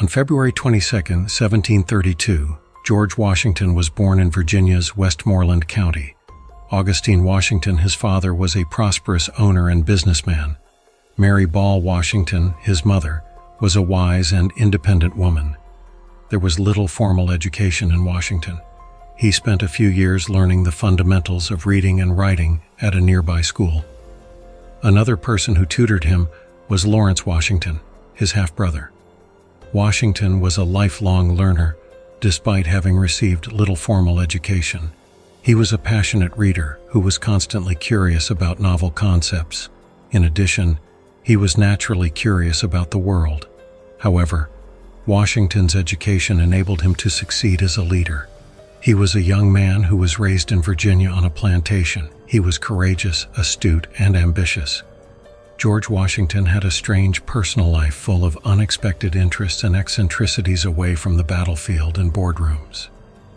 On February 22, 1732, George Washington was born in Virginia's Westmoreland County. Augustine Washington, his father, was a prosperous owner and businessman. Mary Ball Washington, his mother, was a wise and independent woman. There was little formal education in Washington. He spent a few years learning the fundamentals of reading and writing at a nearby school. Another person who tutored him was Lawrence Washington, his half-brother. Washington was a lifelong learner, despite having received little formal education. He was a passionate reader who was constantly curious about novel concepts. In addition, he was naturally curious about the world. However, Washington's education enabled him to succeed as a leader. He was a young man who was raised in Virginia on a plantation. He was courageous, astute, and ambitious. George Washington had a strange personal life full of unexpected interests and eccentricities away from the battlefield and boardrooms.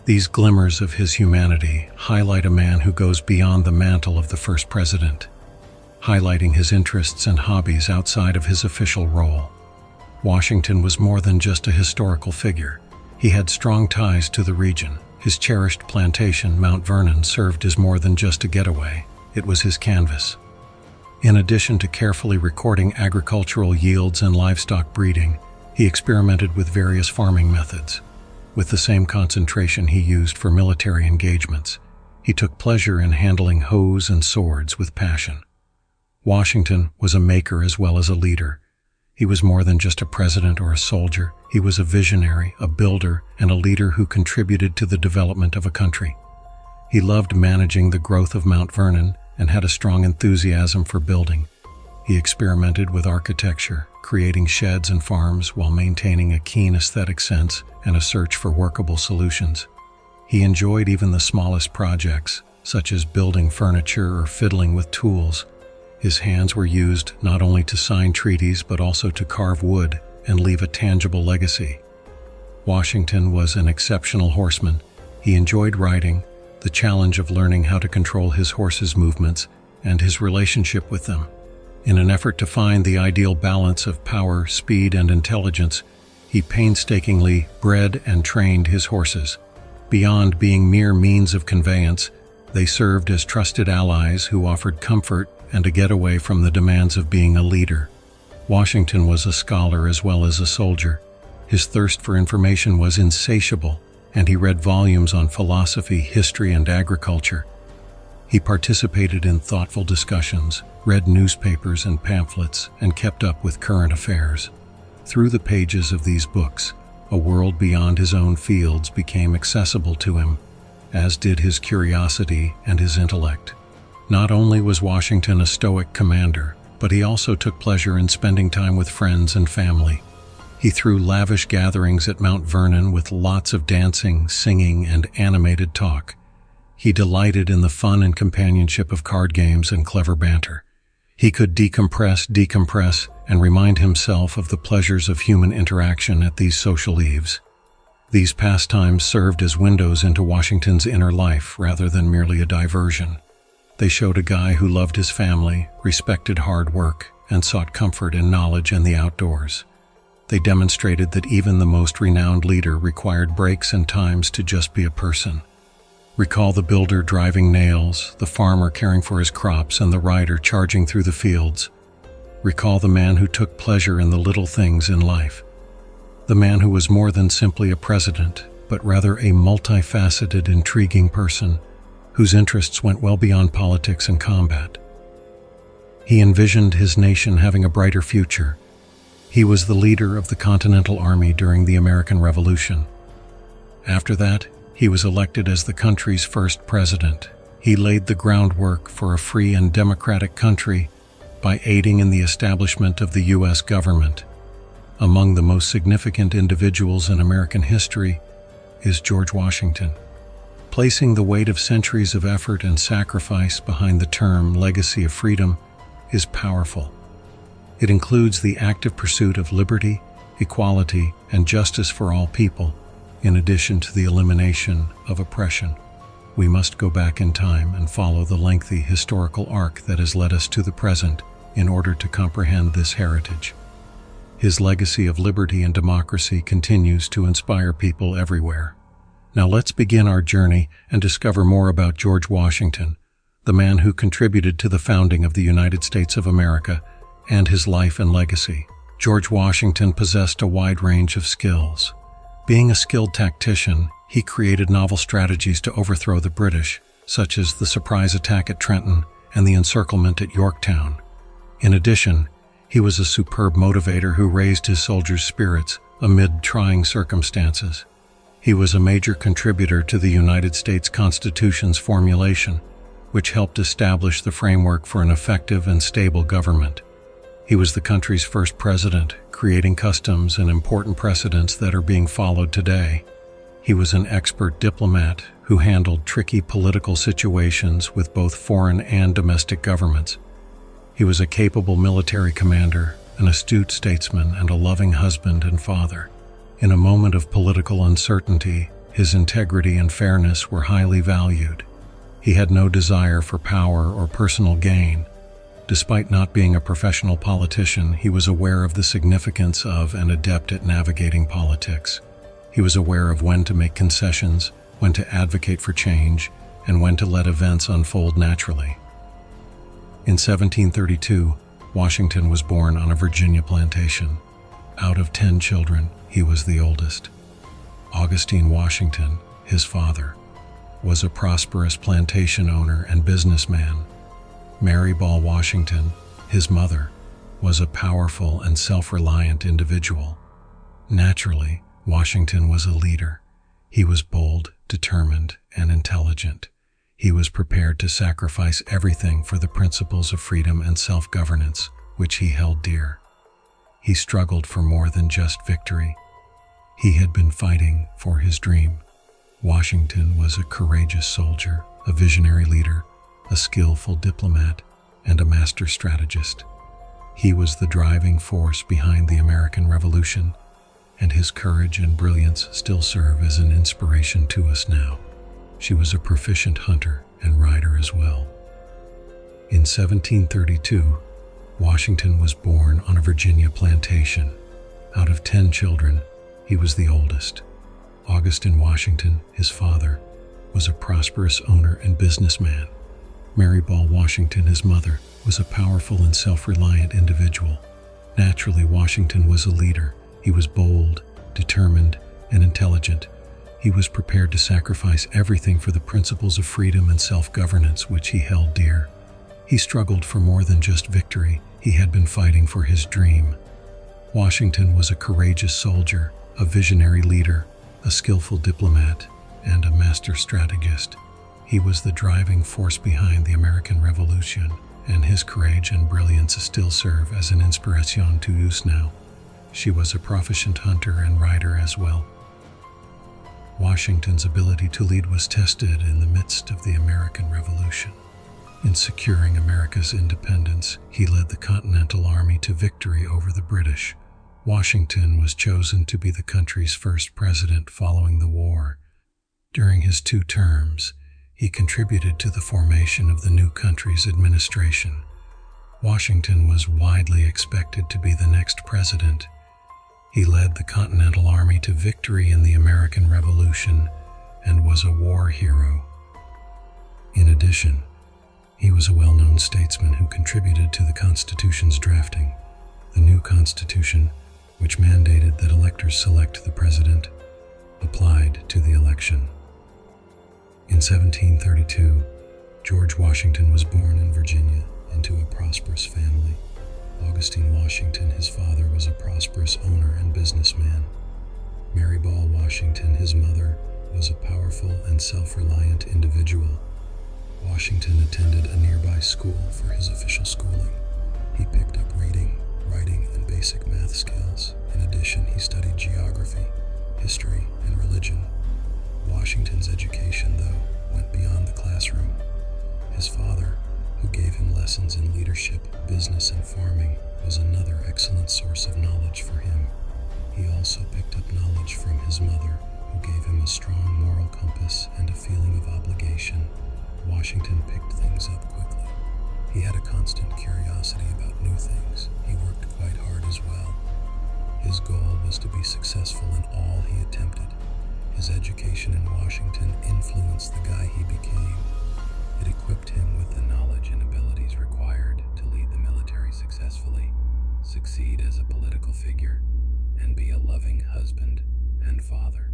These glimmers of his humanity highlight a man who goes beyond the mantle of the first president, highlighting his interests and hobbies outside of his official role. Washington was more than just a historical figure. He had strong ties to the region. His cherished plantation, Mount Vernon, served as more than just a getaway. It was his canvas. In addition to carefully recording agricultural yields and livestock breeding, he experimented with various farming methods. With the same concentration he used for military engagements, he took pleasure in handling hoes and swords with passion. Washington was a maker as well as a leader. He was more than just a president or a soldier. He was a visionary, a builder, and a leader who contributed to the development of a country. He loved managing the growth of Mount Vernon and had a strong enthusiasm for building. He experimented with architecture, creating sheds and farms while maintaining a keen aesthetic sense and a search for workable solutions. He enjoyed even the smallest projects, such as building furniture or fiddling with tools. His hands were used not only to sign treaties but also to carve wood and leave a tangible legacy. Washington was an exceptional horseman. He enjoyed riding, the challenge of learning how to control his horse's movements, and his relationship with them. In an effort to find the ideal balance of power, speed, and intelligence, he painstakingly bred and trained his horses. Beyond being mere means of conveyance, they served as trusted allies who offered comfort and a getaway from the demands of being a leader. Washington was a scholar as well as a soldier. His thirst for information was insatiable, and he read volumes on philosophy, history, and agriculture. He participated in thoughtful discussions, read newspapers and pamphlets, and kept up with current affairs. Through the pages of these books, a world beyond his own fields became accessible to him, as did his curiosity and his intellect. Not only was Washington a stoic commander, but he also took pleasure in spending time with friends and family. He threw lavish gatherings at Mount Vernon with lots of dancing, singing, and animated talk. He delighted in the fun and companionship of card games and clever banter. He could decompress, and remind himself of the pleasures of human interaction at these social eves. These pastimes served as windows into Washington's inner life rather than merely a diversion. They showed a guy who loved his family, respected hard work, and sought comfort in knowledge and the outdoors. They demonstrated that even the most renowned leader required breaks and times to just be a person. Recall the builder driving nails, the farmer caring for his crops, and the rider charging through the fields. Recall the man who took pleasure in the little things in life. The man who was more than simply a president, but rather a multifaceted, intriguing person whose interests went well beyond politics and combat. He envisioned his nation having a brighter future. He was the leader of the Continental Army during the American Revolution. After that, he was elected as the country's first president. He laid the groundwork for a free and democratic country by aiding in the establishment of the U.S. government. Among the most significant individuals in American history is George Washington. Placing the weight of centuries of effort and sacrifice behind the term legacy of freedom is powerful. It includes the active pursuit of liberty, equality, and justice for all people, in addition to the elimination of oppression. We must go back in time and follow the lengthy historical arc that has led us to the present in order to comprehend this heritage. His legacy of liberty and democracy continues to inspire people everywhere. Now let's begin our journey and discover more about George Washington, the man who contributed to the founding of the United States of America, and his life and legacy. George Washington possessed a wide range of skills. Being a skilled tactician, he created novel strategies to overthrow the British, such as the surprise attack at Trenton and the encirclement at Yorktown. In addition, he was a superb motivator who raised his soldiers' spirits amid trying circumstances. He was a major contributor to the United States Constitution's formulation, which helped establish the framework for an effective and stable government. He was the country's first president, creating customs and important precedents that are being followed today. He was an expert diplomat who handled tricky political situations with both foreign and domestic governments. He was a capable military commander, an astute statesman, and a loving husband and father. In a moment of political uncertainty, his integrity and fairness were highly valued. He had no desire for power or personal gain. Despite not being a professional politician, he was aware of the significance of and adept at navigating politics. He was aware of when to make concessions, when to advocate for change, and when to let events unfold naturally. In 1732, Washington was born on a Virginia plantation. Out of 10 children, he was the oldest. Augustine Washington, his father, was a prosperous plantation owner and businessman. Mary Ball Washington, his mother, was a powerful and self-reliant individual. Naturally, Washington was a leader. He was bold, determined, and intelligent. He was prepared to sacrifice everything for the principles of freedom and self-governance, which he held dear. He struggled for more than just victory. He had been fighting for his dream. Washington was a courageous soldier, a visionary leader, a skillful diplomat, and a master strategist. He was the driving force behind the American Revolution, and his courage and brilliance still serve as an inspiration to us now. She was a proficient hunter and rider as well. In 1732, Washington was born on a Virginia plantation. Out of 10 children, he was the oldest. Augustine Washington, his father, was a prosperous owner and businessman. Mary Ball Washington, his mother, was a powerful and self-reliant individual. Naturally, Washington was a leader. He was bold, determined, and intelligent. He was prepared to sacrifice everything for the principles of freedom and self-governance, which he held dear. He struggled for more than just victory. He had been fighting for his dream. Washington was a courageous soldier, a visionary leader, a skillful diplomat, and a master strategist. He was the driving force behind the American Revolution, and his courage and brilliance still serve as an inspiration to us now. She was a proficient hunter and rider as well. Washington's ability to lead was tested in the midst of the American Revolution. In securing America's independence, he led the Continental Army to victory over the British. Washington was chosen to be the country's first president following the war. During his 2 terms, he contributed to the formation of the new country's administration. Washington was widely expected to be the next president. He led the Continental Army to victory in the American Revolution and was a war hero. In addition, he was a well-known statesman who contributed to the Constitution's drafting. The new Constitution, which mandated that electors select the president, applied to the election. In 1732, George Washington was born in Virginia into a prosperous family. Augustine Washington, his father, was a prosperous owner and businessman. Mary Ball Washington, his mother, was a powerful and self-reliant individual. Washington attended a nearby school for his official schooling. He picked up reading, writing, and basic math skills. In addition, he studied geography, history, and religion. Washington's education, though, went beyond the classroom. His father, who gave him lessons in leadership, business, and farming, was another excellent source of knowledge for him. He also picked up knowledge from his mother, who gave him a strong moral compass and a feeling of obligation. Washington picked things up quickly. He had a constant curiosity about new things. He worked quite hard as well. His goal was to be successful in all he attempted. His education in Washington influenced the guy he became. It equipped him with the knowledge and abilities required to lead the military successfully, succeed as a political figure, and be a loving husband and father.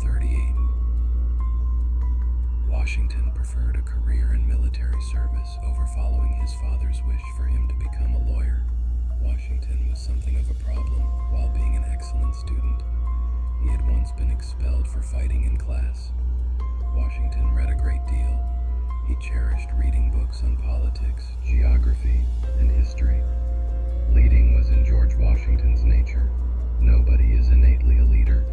38. Washington preferred a career in military service over following his father's wish for him to become a lawyer. Washington was something of a problem while being an excellent student. He had once been expelled for fighting in class. Washington read a great deal. He cherished reading books on politics, geography, and history. Leading was in George Washington's nature. Nobody is innately a leader.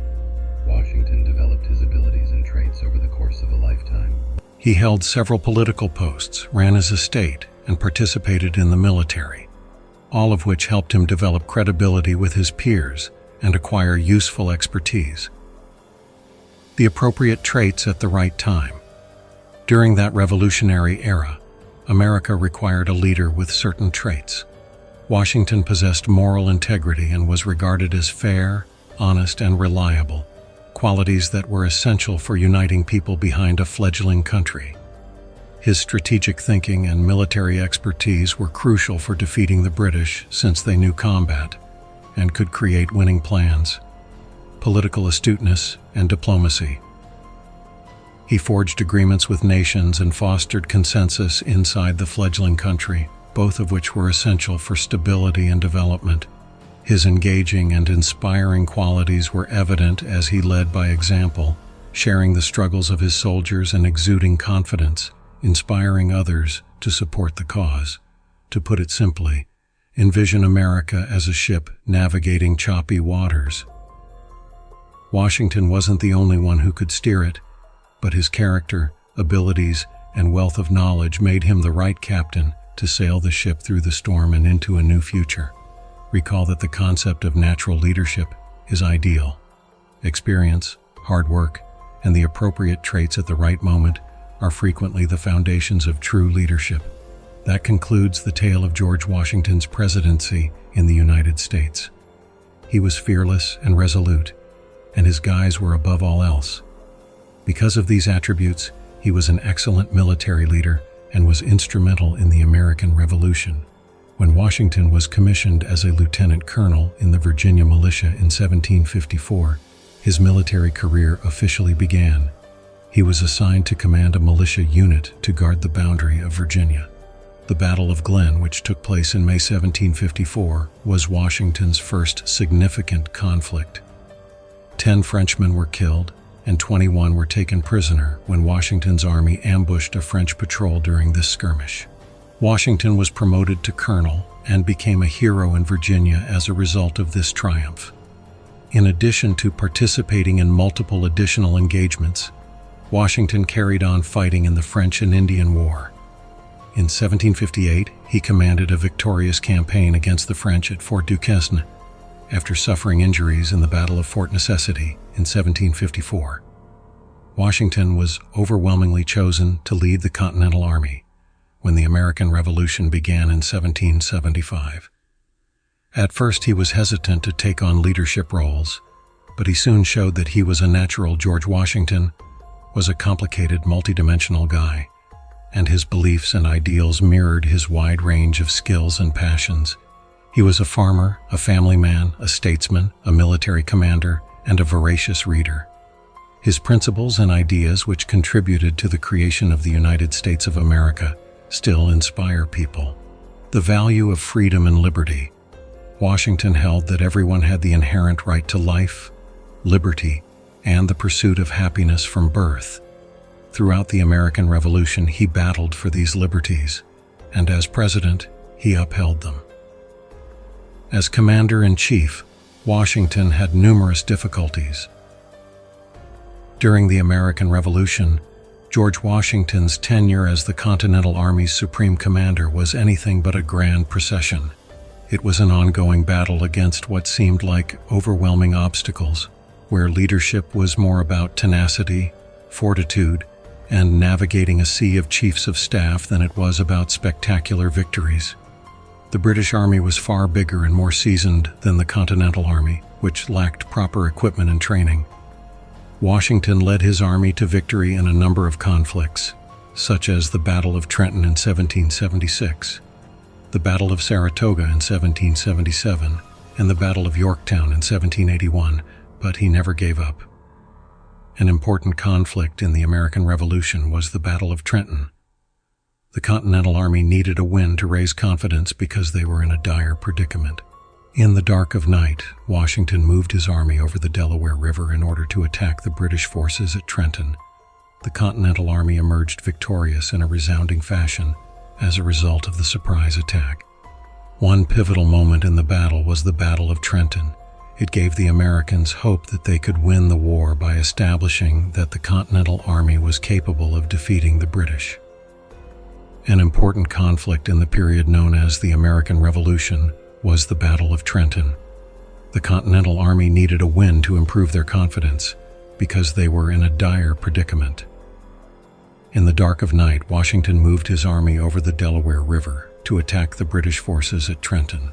Washington developed his abilities and traits over the course of a lifetime. He held several political posts, ran his estate, and participated in the military, all of which helped him develop credibility with his peers and acquire useful expertise. The appropriate traits at the right time. During that revolutionary era, America required a leader with certain traits. Washington possessed moral integrity and was regarded as fair, honest, and reliable, qualities that were essential for uniting people behind a fledgling country. His strategic thinking and military expertise were crucial for defeating the British since they knew combat and could create winning plans. Political astuteness and diplomacy. He forged agreements with nations and fostered consensus inside the fledgling country, both of which were essential for stability and development. His engaging and inspiring qualities were evident as he led by example, sharing the struggles of his soldiers and exuding confidence, inspiring others to support the cause. To put it simply, envision America as a ship navigating choppy waters. Washington wasn't the only one who could steer it, but his character, abilities, and wealth of knowledge made him the right captain to sail the ship through the storm and into a new future. Recall that the concept of natural leadership is ideal. Experience, hard work, and the appropriate traits at the right moment are frequently the foundations of true leadership. That concludes the tale of George Washington's presidency in the United States. He was fearless and resolute, and his guys were above all else. Because of these attributes, he was an excellent military leader and was instrumental in the American Revolution. When Washington was commissioned as a lieutenant colonel in the Virginia militia in 1754, his military career officially began. He was assigned to command a militia unit to guard the boundary of Virginia. The Battle of Glen, which took place in May 1754, was Washington's first significant conflict. 10 Frenchmen were killed, and 21 were taken prisoner when Washington's army ambushed a French patrol during this skirmish. Washington was promoted to colonel and became a hero in Virginia as a result of this triumph. In addition to participating in multiple additional engagements, Washington carried on fighting in the French and Indian War. In 1758, he commanded a victorious campaign against the French at Fort Duquesne, after suffering injuries in the Battle of Fort Necessity in 1754. Washington was overwhelmingly chosen to lead the Continental Army when the American Revolution began in 1775. At first, he was hesitant to take on leadership roles, but he soon showed that he was a natural. George Washington was a complicated, multidimensional guy, and his beliefs and ideals mirrored his wide range of skills and passions. He was a farmer, a family man, a statesman, a military commander, and a voracious reader. His principles and ideas, which contributed to the creation of the United States of America, still inspire people. The value of freedom and liberty. Washington held that everyone had the inherent right to life, liberty, and the pursuit of happiness from birth. Throughout the American Revolution, he battled for these liberties, and as president, he upheld them. As commander-in-chief, Washington had numerous difficulties. During the American Revolution, George Washington's tenure as the Continental Army's supreme commander was anything but a grand procession. It was an ongoing battle against what seemed like overwhelming obstacles, where leadership was more about tenacity, fortitude, and navigating a sea of chiefs of staff than it was about spectacular victories. The British Army was far bigger and more seasoned than the Continental Army, which lacked proper equipment and training. Washington led his army to victory in a number of conflicts, such as the Battle of Trenton in 1776, the Battle of Saratoga in 1777, and the Battle of Yorktown in 1781, but he never gave up. An important conflict in the American Revolution was the Battle of Trenton. The Continental Army needed a win to raise confidence because they were in a dire predicament. In the dark of night, Washington moved his army over the Delaware River in order to attack the British forces at Trenton. The Continental Army emerged victorious in a resounding fashion as a result of the surprise attack. One pivotal moment in the battle was the Battle of Trenton. It gave the Americans hope that they could win the war by establishing that the Continental Army was capable of defeating the British. An important conflict in the period known as the American Revolution was the Battle of Trenton. The Continental Army needed a win to improve their confidence because they were in a dire predicament. In the dark of night, Washington moved his army over the Delaware River to attack the British forces at Trenton.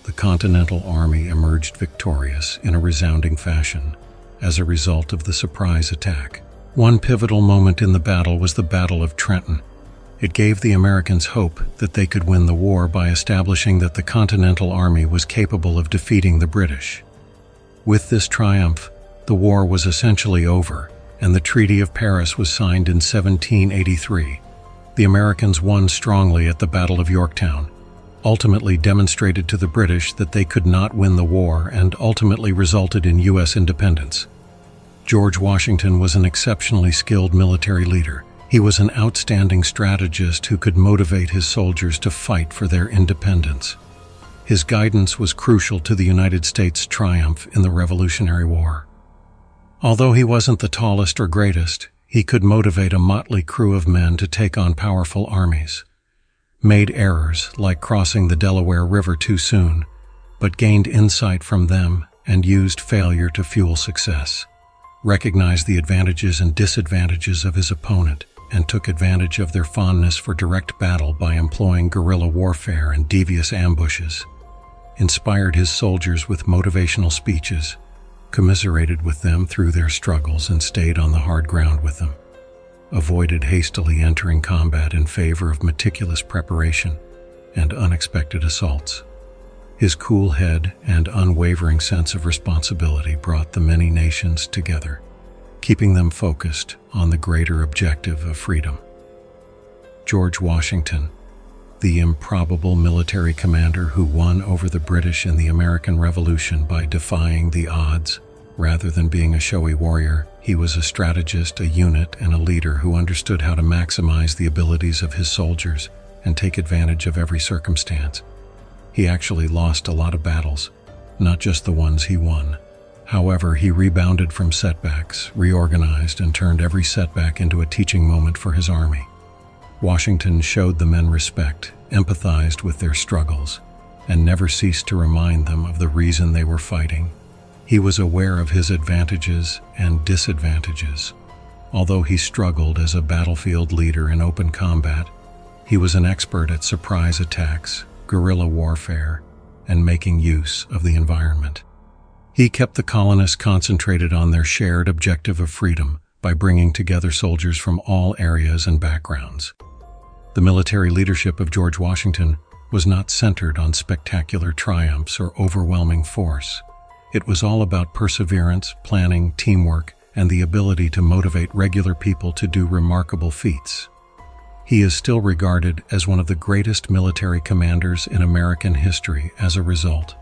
The Continental Army emerged victorious in a resounding fashion as a result of the surprise attack. One pivotal moment in the battle was the Battle of Trenton. It gave the Americans hope that they could win the war by establishing that the Continental Army was capable of defeating the British. With this triumph, the war was essentially over, and the Treaty of Paris was signed in 1783. The Americans won strongly at the Battle of Yorktown, ultimately demonstrated to the British that they could not win the war, and ultimately resulted in U.S. independence. George Washington was an exceptionally skilled military leader. He was an outstanding strategist who could motivate his soldiers to fight for their independence. His guidance was crucial to the United States' triumph in the Revolutionary War. Although he wasn't the tallest or greatest, he could motivate a motley crew of men to take on powerful armies. Made errors, like crossing the Delaware River too soon, but gained insight from them and used failure to fuel success. Recognized the advantages and disadvantages of his opponent, and took advantage of their fondness for direct battle by employing guerrilla warfare and devious ambushes. Inspired his soldiers with motivational speeches, commiserated with them through their struggles, and stayed on the hard ground with them. Avoided hastily entering combat in favor of meticulous preparation and unexpected assaults. His cool head and unwavering sense of responsibility brought the many nations together, keeping them focused on the greater objective of freedom. George Washington, the improbable military commander who won over the British in the American Revolution by defying the odds rather than being a showy warrior, he was a strategist, a unit, and a leader who understood how to maximize the abilities of his soldiers and take advantage of every circumstance. He actually lost a lot of battles, not just the ones he won. However, he rebounded from setbacks, reorganized, and turned every setback into a teaching moment for his army. Washington showed the men respect, empathized with their struggles, and never ceased to remind them of the reason they were fighting. He was aware of his advantages and disadvantages. Although he struggled as a battlefield leader in open combat, he was an expert at surprise attacks, guerrilla warfare, and making use of the environment. He kept the colonists concentrated on their shared objective of freedom by bringing together soldiers from all areas and backgrounds. The military leadership of George Washington was not centered on spectacular triumphs or overwhelming force. It was all about perseverance, planning, teamwork, and the ability to motivate regular people to do remarkable feats. He is still regarded as one of the greatest military commanders in American history as a result.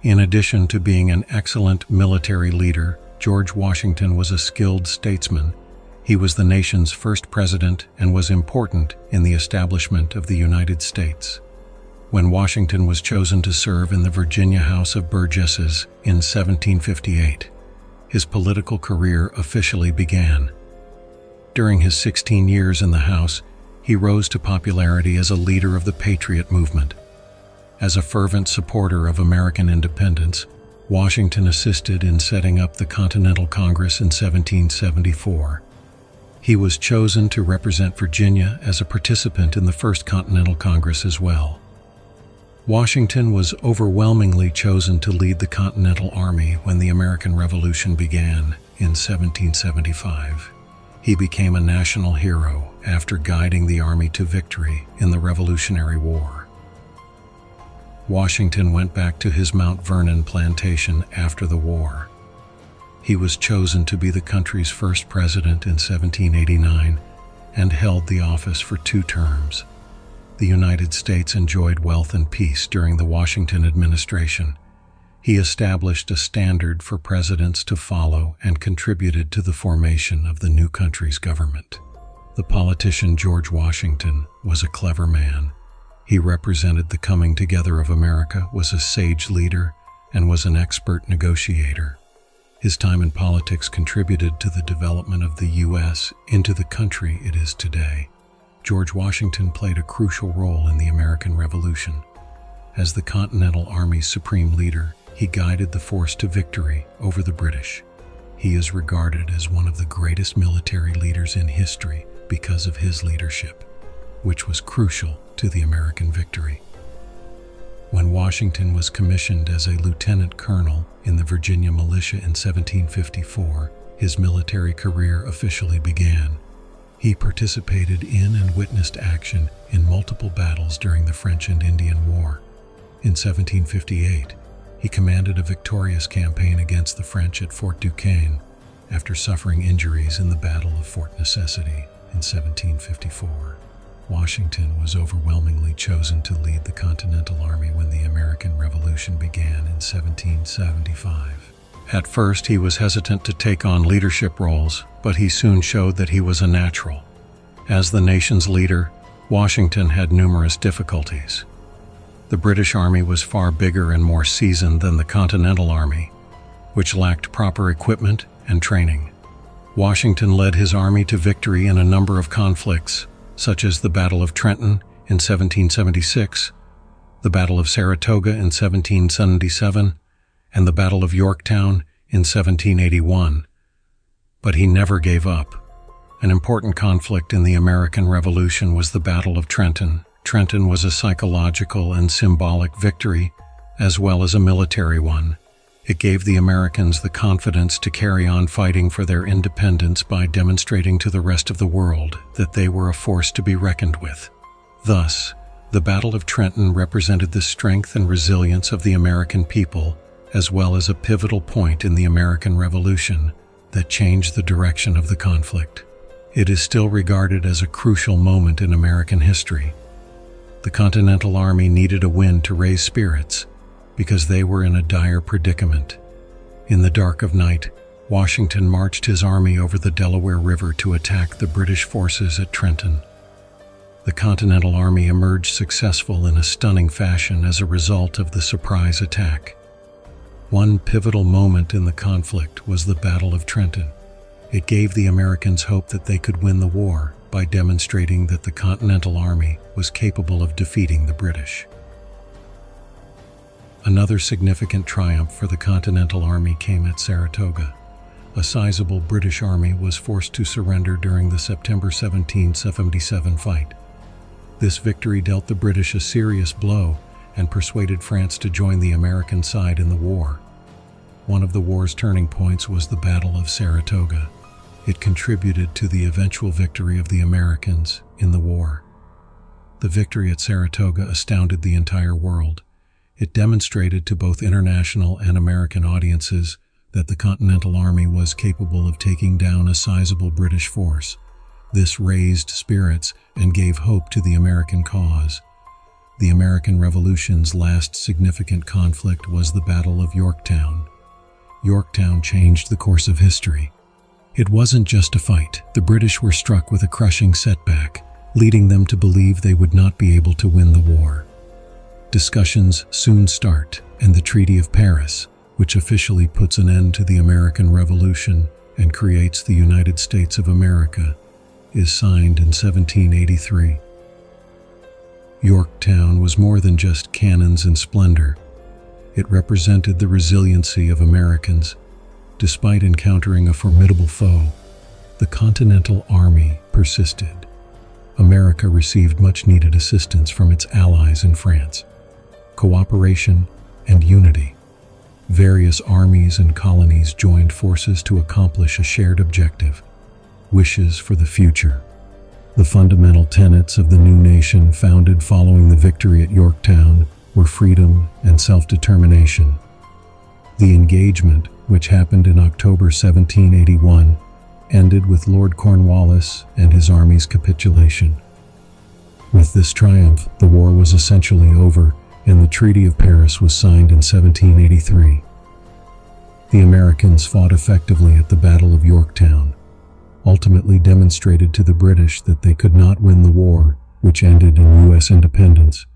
In addition to being an excellent military leader, George Washington was a skilled statesman. He was the nation's first president and was important in the establishment of the United States. When Washington was chosen to serve in the Virginia House of Burgesses in 1758, his political career officially began. During his 16 years in the House, he rose to popularity as a leader of the Patriot movement. As a fervent supporter of American independence, Washington assisted in setting up the Continental Congress in 1774. He was chosen to represent Virginia as a participant in the First Continental Congress as well. Washington was overwhelmingly chosen to lead the Continental Army when the American Revolution began in 1775. He became a national hero after guiding the army to victory in the Revolutionary War. Washington went back to his Mount Vernon plantation after the war. He was chosen to be the country's first president in 1789 and held the office for 2 terms. The United States enjoyed wealth and peace during the Washington administration. He established a standard for presidents to follow and contributed to the formation of the new country's government. The politician George Washington was a clever man. He represented the coming together of America, was a sage leader, and was an expert negotiator. His time in politics contributed to the development of the U.S. into the country it is today. George Washington played a crucial role in the American Revolution. As the Continental Army's supreme leader, he guided the force to victory over the British. He is regarded as one of the greatest military leaders in history because of his leadership, which was crucial to the American victory. When Washington was commissioned as a lieutenant colonel in the Virginia militia in 1754, his military career officially began. He participated in and witnessed action in multiple battles during the French and Indian War. In 1758, he commanded a victorious campaign against the French at Fort Duquesne after suffering injuries in the Battle of Fort Necessity in 1754. Washington was overwhelmingly chosen to lead the Continental Army when the American Revolution began in 1775. At first, he was hesitant to take on leadership roles, but he soon showed that he was a natural. As the nation's leader, Washington had numerous difficulties. The British Army was far bigger and more seasoned than the Continental Army, which lacked proper equipment and training. Washington led his army to victory in a number of conflicts, such as the Battle of Trenton in 1776, the Battle of Saratoga in 1777, and the Battle of Yorktown in 1781. But he never gave up. An important conflict in the American Revolution was the Battle of Trenton. Trenton was a psychological and symbolic victory, as well as a military one. It gave the Americans the confidence to carry on fighting for their independence by demonstrating to the rest of the world that they were a force to be reckoned with. Thus, the Battle of Trenton represented the strength and resilience of the American people, as well as a pivotal point in the American Revolution that changed the direction of the conflict. It is still regarded as a crucial moment in American history. The Continental Army needed a win to raise spirits because they were in a dire predicament. In the dark of night, Washington marched his army over the Delaware River to attack the British forces at Trenton. The Continental Army emerged successful in a stunning fashion as a result of the surprise attack. One pivotal moment in the conflict was the Battle of Trenton. It gave the Americans hope that they could win the war by demonstrating that the Continental Army was capable of defeating the British. Another significant triumph for the Continental Army came at Saratoga. A sizable British army was forced to surrender during the September 1777 fight. This victory dealt the British a serious blow and persuaded France to join the American side in the war. One of the war's turning points was the Battle of Saratoga. It contributed to the eventual victory of the Americans in the war. The victory at Saratoga astounded the entire world. It demonstrated to both international and American audiences that the Continental Army was capable of taking down a sizable British force. This raised spirits and gave hope to the American cause. The American Revolution's last significant conflict was the Battle of Yorktown. Yorktown changed the course of history. It wasn't just a fight. The British were struck with a crushing setback, leading them to believe they would not be able to win the war. Discussions soon start, and the Treaty of Paris, which officially puts an end to the American Revolution and creates the United States of America, is signed in 1783. Yorktown was more than just cannons and splendor. It represented the resiliency of Americans. Despite encountering a formidable foe, the Continental Army persisted. America received much-needed assistance from its allies in France. cooperation, and unity. Various armies and colonies joined forces to accomplish a shared objective: wishes for the future. The fundamental tenets of the new nation founded following the victory at Yorktown were freedom and self-determination. The engagement, which happened in October 1781, ended with Lord Cornwallis and his army's capitulation. With this triumph, the war was essentially over, and the Treaty of Paris was signed in 1783. The Americans fought effectively at the Battle of Yorktown, ultimately demonstrated to the British that they could not win the war, which ended in U.S. independence.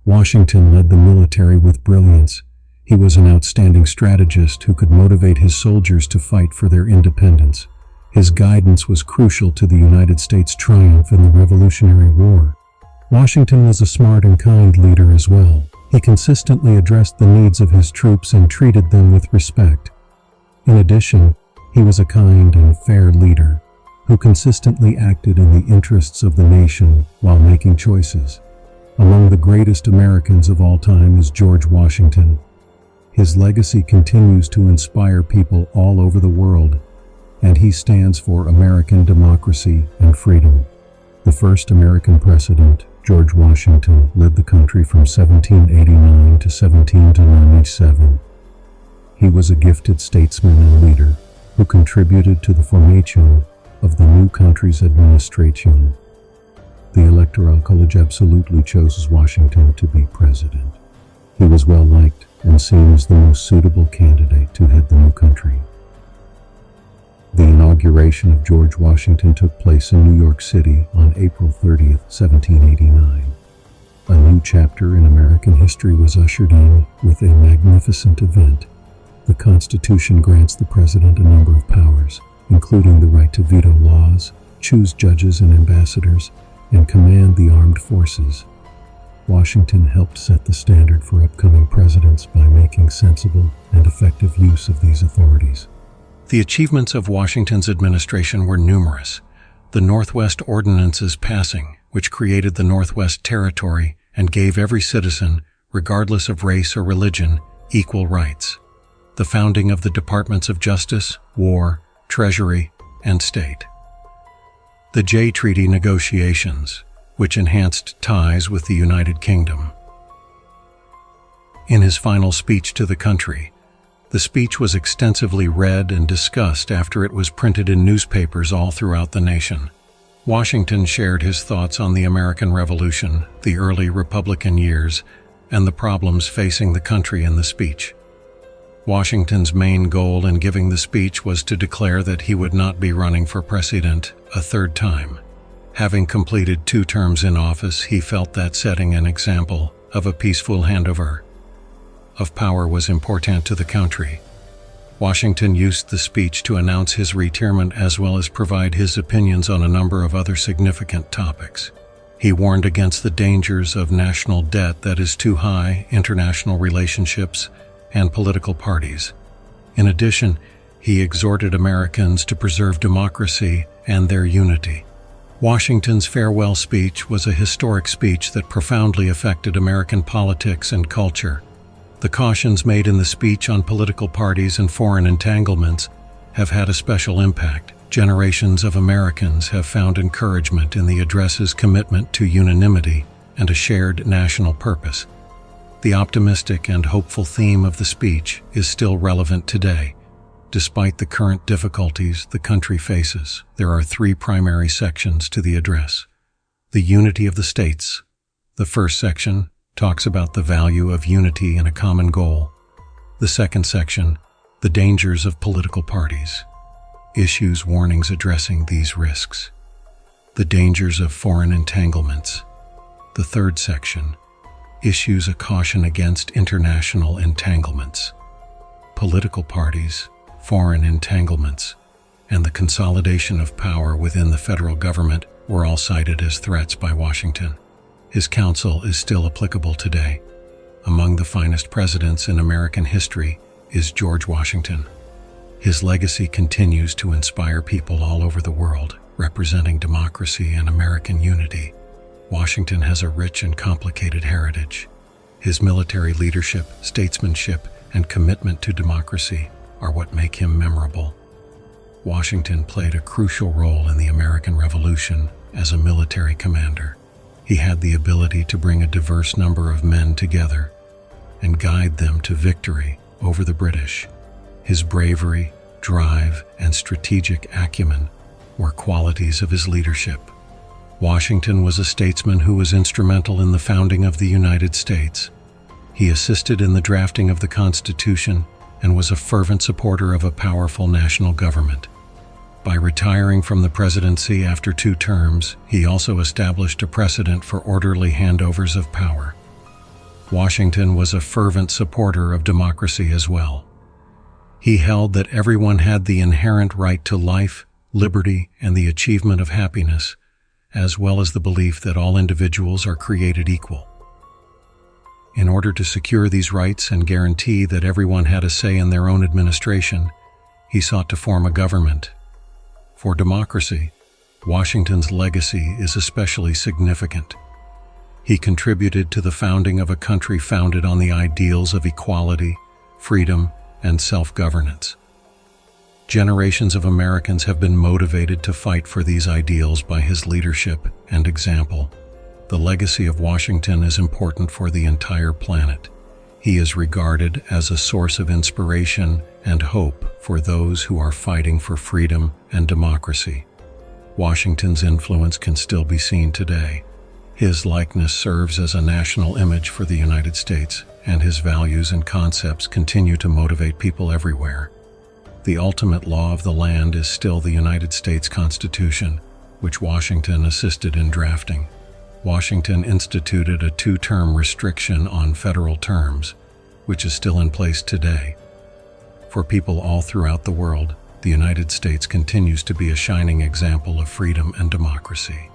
Washington led the military with brilliance. He was an outstanding strategist who could motivate his soldiers to fight for their independence. His guidance was crucial to the United States' triumph in the Revolutionary War. Washington was a smart and kind leader as well. He consistently addressed the needs of his troops and treated them with respect. In addition, he was a kind and fair leader who consistently acted in the interests of the nation while making choices. Among the greatest Americans of all time is George Washington. His legacy continues to inspire people all over the world, and he stands for American democracy and freedom. The first American president, George Washington, led the country from 1789 to 1797. He was a gifted statesman and leader who contributed to the formation of the new country's administration. The Electoral College absolutely chose Washington to be president. He was well liked and seen as the most suitable candidate to head the new country. The inauguration of George Washington took place in New York City on April 30, 1789. A new chapter in American history was ushered in with a magnificent event. The Constitution grants the president a number of powers, including the right to veto laws, choose judges and ambassadors, and command the armed forces. Washington helped set the standard for upcoming presidents by making sensible and effective use of these authorities. The achievements of Washington's administration were numerous. The Northwest Ordinance's passing, which created the Northwest Territory and gave every citizen, regardless of race or religion, equal rights. The founding of the Departments of Justice, War, Treasury, and State. The Jay Treaty negotiations, which enhanced ties with the United Kingdom. In his final speech to the country, the speech was extensively read and discussed after it was printed in newspapers all throughout the nation. Washington shared his thoughts on the American Revolution, the early Republican years, and the problems facing the country in the speech. Washington's main goal in giving the speech was to declare that he would not be running for president a third time. Having completed 2 terms in office, he felt that setting an example of a peaceful handover of power was important to the country. Washington used the speech to announce his retirement as well as provide his opinions on a number of other significant topics. He warned against the dangers of national debt that is too high, international relationships, and political parties. In addition, he exhorted Americans to preserve democracy and their unity. Washington's farewell speech was a historic speech that profoundly affected American politics and culture. The cautions made in the speech on political parties and foreign entanglements have had a special impact. Generations of Americans have found encouragement in the address's commitment to unanimity and a shared national purpose. The optimistic and hopeful theme of the speech is still relevant today. Despite the current difficulties the country faces, there are 3 primary sections to the address. The unity of the states. The first section talks about the value of unity and a common goal. The second section, the dangers of political parties, issues warnings addressing these risks. The dangers of foreign entanglements. The third section issues a caution against international entanglements. Political parties, foreign entanglements, and the consolidation of power within the federal government were all cited as threats by Washington. His counsel is still applicable today. Among the finest presidents in American history is George Washington. His legacy continues to inspire people all over the world, representing democracy and American unity. Washington has a rich and complicated heritage. His military leadership, statesmanship, and commitment to democracy are what make him memorable. Washington played a crucial role in the American Revolution as a military commander. He had the ability to bring a diverse number of men together and guide them to victory over the British. His bravery, drive, and strategic acumen were qualities of his leadership. Washington was a statesman who was instrumental in the founding of the United States. He assisted in the drafting of the Constitution and was a fervent supporter of a powerful national government. By retiring from the presidency after 2 terms, he also established a precedent for orderly handovers of power. Washington was a fervent supporter of democracy as well. He held that everyone had the inherent right to life, liberty, and the achievement of happiness, as well as the belief that all individuals are created equal. In order to secure these rights and guarantee that everyone had a say in their own administration, he sought to form a government. For democracy, Washington's legacy is especially significant. He contributed to the founding of a country founded on the ideals of equality, freedom, and self-governance. Generations of Americans have been motivated to fight for these ideals by his leadership and example. The legacy of Washington is important for the entire planet. He is regarded as a source of inspiration and hope for those who are fighting for freedom and democracy. Washington's influence can still be seen today. His likeness serves as a national image for the United States, and his values and concepts continue to motivate people everywhere. The ultimate law of the land is still the United States Constitution, which Washington assisted in drafting. Washington instituted a 2-term restriction on federal terms, which is still in place today. For people all throughout the world, the United States continues to be a shining example of freedom and democracy.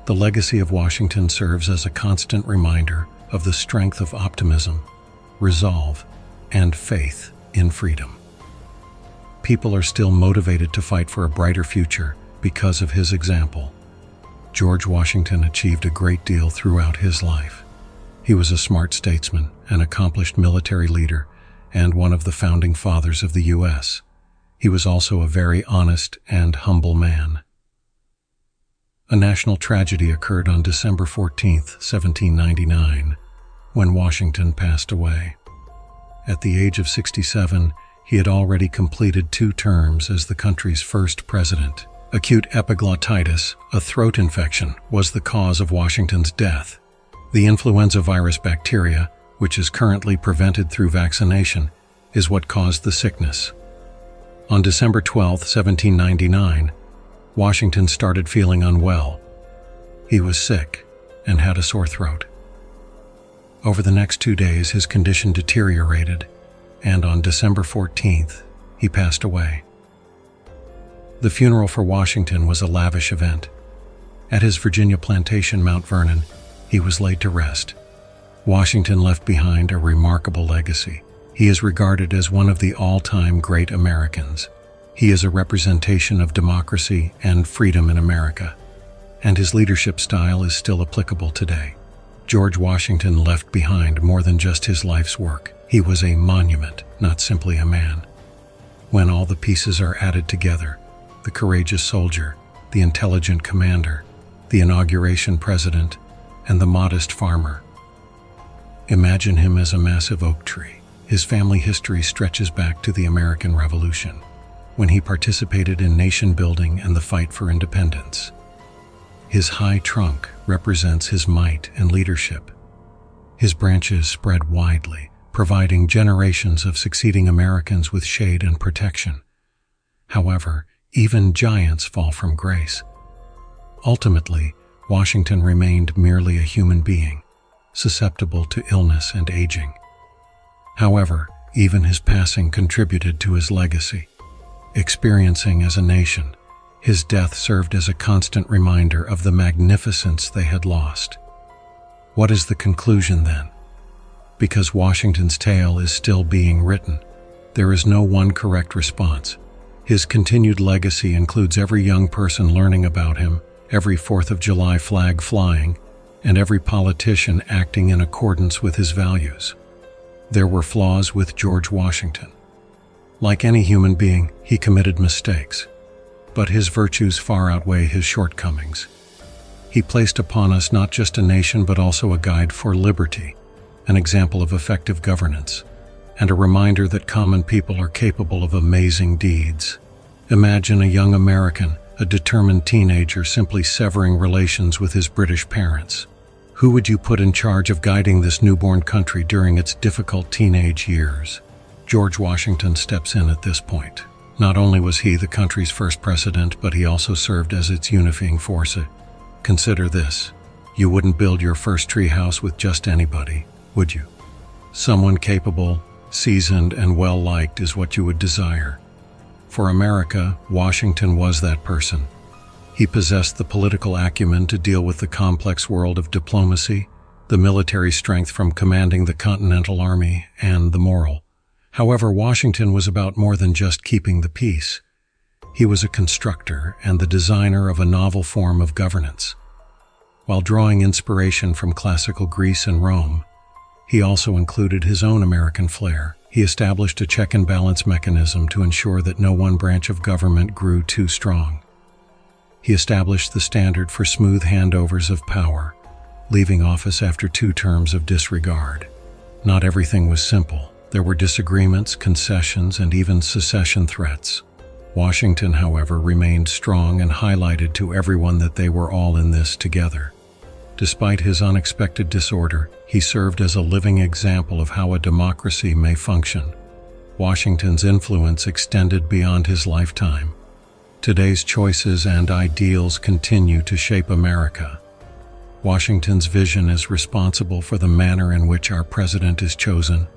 The legacy of Washington serves as a constant reminder of the strength of optimism, resolve, and faith in freedom. People are still motivated to fight for a brighter future because of his example. George Washington achieved a great deal throughout his life. He was a smart statesman, an accomplished military leader, and one of the founding fathers of the U.S. He was also a very honest and humble man. A national tragedy occurred on December 14, 1799, when Washington passed away. At the age of 67, he had already completed 2 terms as the country's first president. Acute epiglottitis, a throat infection, was the cause of Washington's death. The influenza virus bacteria, which is currently prevented through vaccination, is what caused the sickness. On December 12, 1799, Washington started feeling unwell. He was sick and had a sore throat. Over the next 2 days, his condition deteriorated, and on December 14th, he passed away. The funeral for Washington was a lavish event. At his Virginia plantation, Mount Vernon, he was laid to rest. Washington left behind a remarkable legacy. He is regarded as one of the all-time great Americans. He is a representation of democracy and freedom in America, and his leadership style is still applicable today. George Washington left behind more than just his life's work. He was a monument, not simply a man. When all the pieces are added together, the courageous soldier, the intelligent commander, the inauguration president, and the modest farmer. Imagine him as a massive oak tree. His family history stretches back to the American Revolution, when he participated in nation building and the fight for independence. His high trunk represents his might and leadership. His branches spread widely, providing generations of succeeding Americans with shade and protection. However, even giants fall from grace. Ultimately, Washington remained merely a human being, susceptible to illness and aging. However, even his passing contributed to his legacy. Experiencing as a nation, his death served as a constant reminder of the magnificence they had lost. What is the conclusion then? Because Washington's tale is still being written, there is no one correct response. His continued legacy includes every young person learning about him, every 4th of July flag flying, and every politician acting in accordance with his values. There were flaws with George Washington. Like any human being, he committed mistakes, but his virtues far outweigh his shortcomings. He placed upon us not just a nation but also a guide for liberty, an example of effective governance, and a reminder that common people are capable of amazing deeds. Imagine a young American, a determined teenager, simply severing relations with his British parents. Who would you put in charge of guiding this newborn country during its difficult teenage years? George Washington steps in at this point. Not only was he the country's first president, but he also served as its unifying force. Consider this. You wouldn't build your first treehouse with just anybody, would you? Someone capable, seasoned, and well-liked is what you would desire. For America, Washington was that person. He possessed the political acumen to deal with the complex world of diplomacy, the military strength from commanding the Continental Army, and the moral. However, Washington was about more than just keeping the peace. He was a constructor and the designer of a novel form of governance. While drawing inspiration from classical Greece and Rome, he also included his own American flair. He established a check and balance mechanism to ensure that no one branch of government grew too strong. He established the standard for smooth handovers of power, leaving office after 2 terms of disregard. Not everything was simple. There were disagreements, concessions, and even secession threats. Washington, however, remained strong and highlighted to everyone that they were all in this together. Despite his unexpected disorder, he served as a living example of how a democracy may function. Washington's influence extended beyond his lifetime. Today's choices and ideals continue to shape America. Washington's vision is responsible for the manner in which our president is chosen,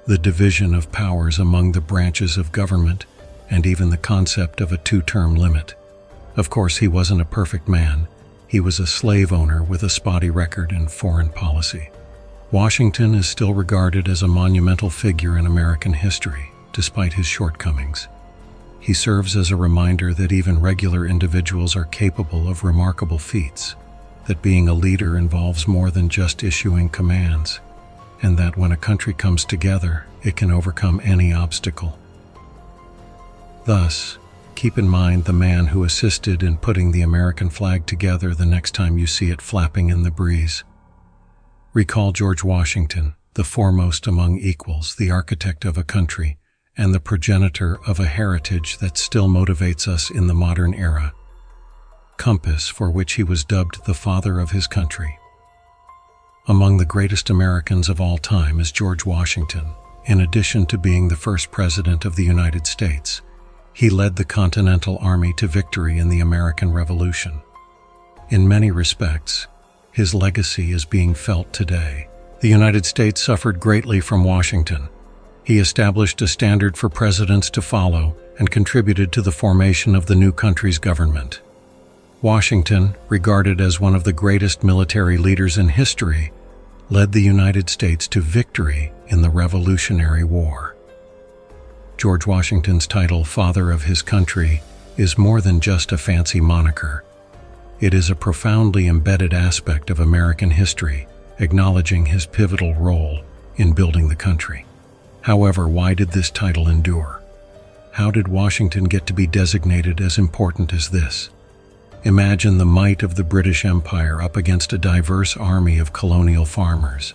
the division of powers among the branches of government, and even the concept of a 2-term limit. Of course, he wasn't a perfect man. He was a slave owner with a spotty record in foreign policy. Washington is still regarded as a monumental figure in American history, despite his shortcomings. He serves as a reminder that even regular individuals are capable of remarkable feats, that being a leader involves more than just issuing commands, and that when a country comes together, it can overcome any obstacle. Thus, keep in mind the man who assisted in putting the American flag together the next time you see it flapping in the breeze. Recall George Washington, the foremost among equals, the architect of a country, and the progenitor of a heritage that still motivates us in the modern era. Compass, for which he was dubbed the father of his country. Among the greatest Americans of all time is George Washington. In addition to being the first president of the United States, he led the Continental Army to victory in the American Revolution. In many respects, his legacy is being felt today. The United States suffered greatly from Washington. He established a standard for presidents to follow and contributed to the formation of the new country's government. Washington, regarded as one of the greatest military leaders in history, led the United States to victory in the Revolutionary War. George Washington's title, Father of his Country, is more than just a fancy moniker. It is a profoundly embedded aspect of American history, acknowledging his pivotal role in building the country. However, why did this title endure? How did Washington get to be designated as important as this? Imagine the might of the British Empire up against a diverse army of colonial farmers.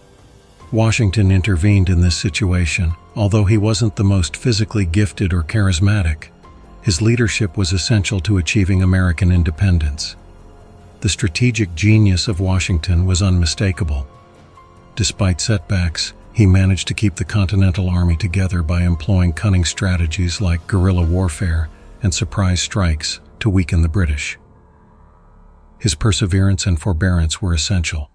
Washington intervened in this situation. Although he wasn't the most physically gifted or charismatic, his leadership was essential to achieving American independence. The strategic genius of Washington was unmistakable. Despite setbacks, he managed to keep the Continental Army together by employing cunning strategies like guerrilla warfare and surprise strikes to weaken the British. His perseverance and forbearance were essential.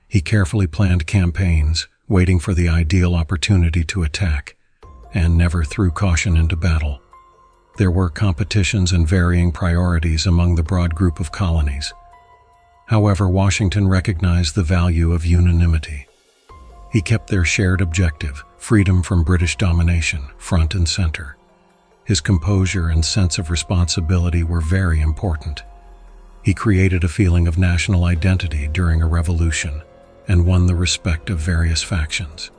He carefully planned campaigns, waiting for the ideal opportunity to attack, and never threw caution into battle. There were competitions and varying priorities among the broad group of colonies. However, Washington recognized the value of unanimity. He kept their shared objective, freedom from British domination, front and center. His composure and sense of responsibility were very important. He created a feeling of national identity during a revolution and won the respect of various factions.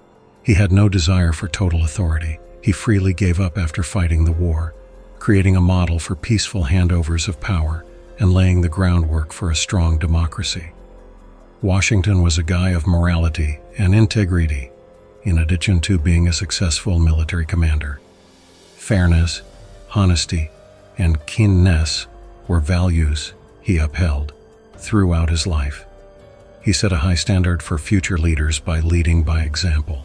He had no desire for total authority. He freely gave up after fighting the war, creating a model for peaceful handovers of power and laying the groundwork for a strong democracy. Washington was a guy of morality and integrity, in addition to being a successful military commander. Fairness, honesty, and keenness were values he upheld throughout his life. He set a high standard for future leaders by leading by example.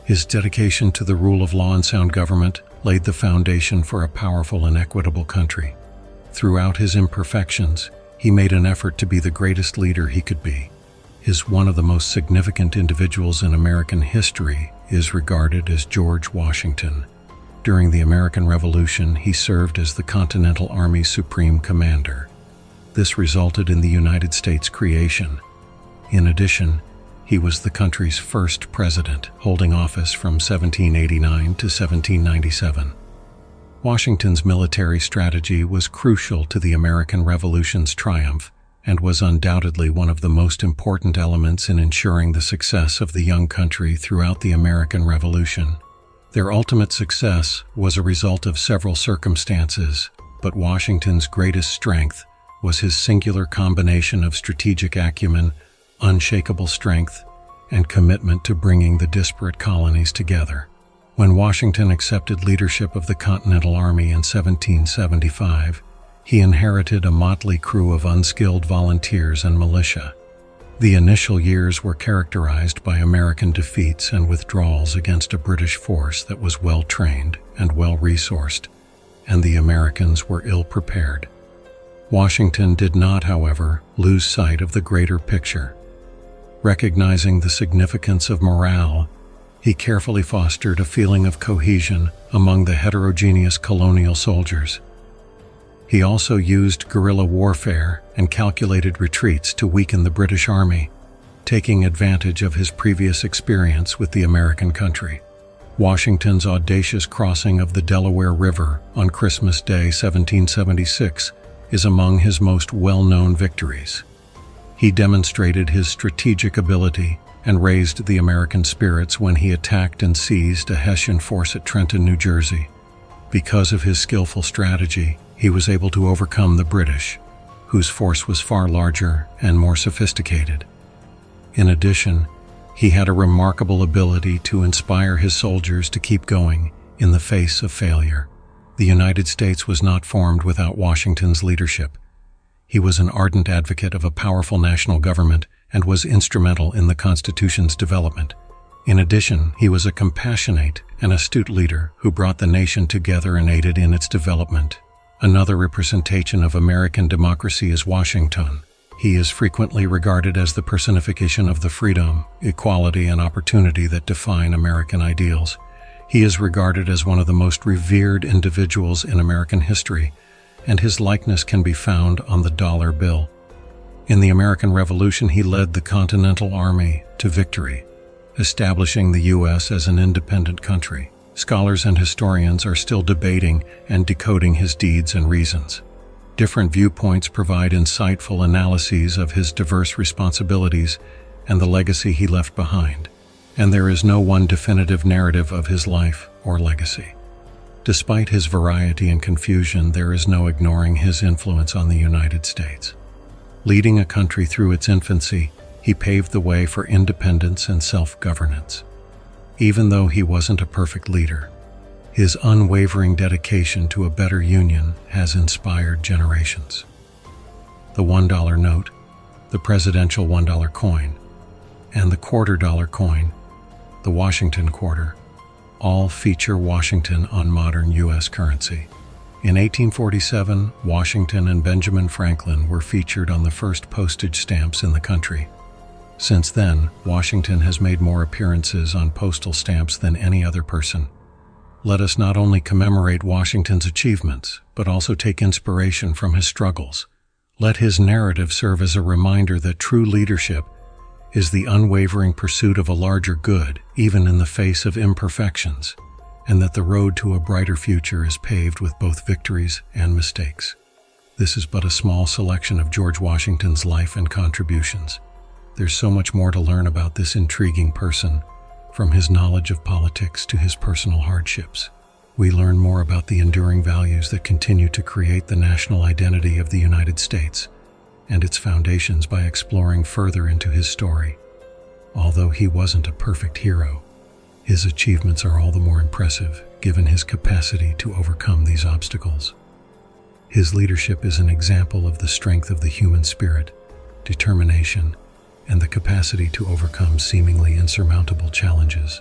His dedication to the rule of law and sound government laid the foundation for a powerful and equitable country. Throughout his imperfections, he made an effort to be the greatest leader he could be. As one of the most significant individuals in American history is regarded as George Washington. During the American Revolution, he served as the Continental Army's Supreme Commander. This resulted in the United States' creation. In addition, he was the country's first president, holding office from 1789 to 1797. Washington's military strategy was crucial to the American Revolution's triumph and was undoubtedly one of the most important elements in ensuring the success of the young country throughout the American Revolution. Their ultimate success was a result of several circumstances, but Washington's greatest strength was his singular combination of strategic acumen, unshakable strength, and commitment to bringing the disparate colonies together. When Washington accepted leadership of the Continental Army in 1775, he inherited a motley crew of unskilled volunteers and militia. The initial years were characterized by American defeats and withdrawals against a British force that was well-trained and well-resourced, and the Americans were ill-prepared. Washington did not, however, lose sight of the greater picture. Recognizing the significance of morale, he carefully fostered a feeling of cohesion among the heterogeneous colonial soldiers. He also used guerrilla warfare and calculated retreats to weaken the British Army, taking advantage of his previous experience with the American country. Washington's audacious crossing of the Delaware River on Christmas Day 1776 is among his most well-known victories. He demonstrated his strategic ability and raised the American spirits when he attacked and seized a Hessian force at Trenton, New Jersey. Because of his skillful strategy, he was able to overcome the British, whose force was far larger and more sophisticated. In addition, he had a remarkable ability to inspire his soldiers to keep going in the face of failure. The United States was not formed without Washington's leadership. He was an ardent advocate of a powerful national government and was instrumental in the Constitution's development. In addition, he was a compassionate and astute leader who brought the nation together and aided in its development. Another representation of American democracy is Washington. He is frequently regarded as the personification of the freedom, equality, and opportunity that define American ideals. He is regarded as one of the most revered individuals in American history, and his likeness can be found on the dollar bill. In the American Revolution, he led the Continental Army to victory, establishing the U.S. as an independent country. Scholars and historians are still debating and decoding his deeds and reasons. Different viewpoints provide insightful analyses of his diverse responsibilities and the legacy he left behind, and there is no one definitive narrative of his life or legacy. Despite his variety and confusion, there is no ignoring his influence on the United States. Leading a country through its infancy, he paved the way for independence and self-governance. Even though he wasn't a perfect leader, his unwavering dedication to a better union has inspired generations. The $1 note, the presidential $1 coin, and the $quarter coin, the Washington quarter, all feature Washington on modern U.S. currency. In 1847, Washington and Benjamin Franklin were featured on the first postage stamps in the country. Since then, Washington has made more appearances on postal stamps than any other person. Let us not only commemorate Washington's achievements, but also take inspiration from his struggles. Let his narrative serve as a reminder that true leadership is the unwavering pursuit of a larger good, even in the face of imperfections, and that the road to a brighter future is paved with both victories and mistakes. This is but a small selection of George Washington's life and contributions. There's so much more to learn about this intriguing person, from his knowledge of politics to his personal hardships. We learn more about the enduring values that continue to create the national identity of the United States and its foundations by exploring further into his story. Although he wasn't a perfect hero, his achievements are all the more impressive given his capacity to overcome these obstacles. His leadership is an example of the strength of the human spirit, determination, and the capacity to overcome seemingly insurmountable challenges.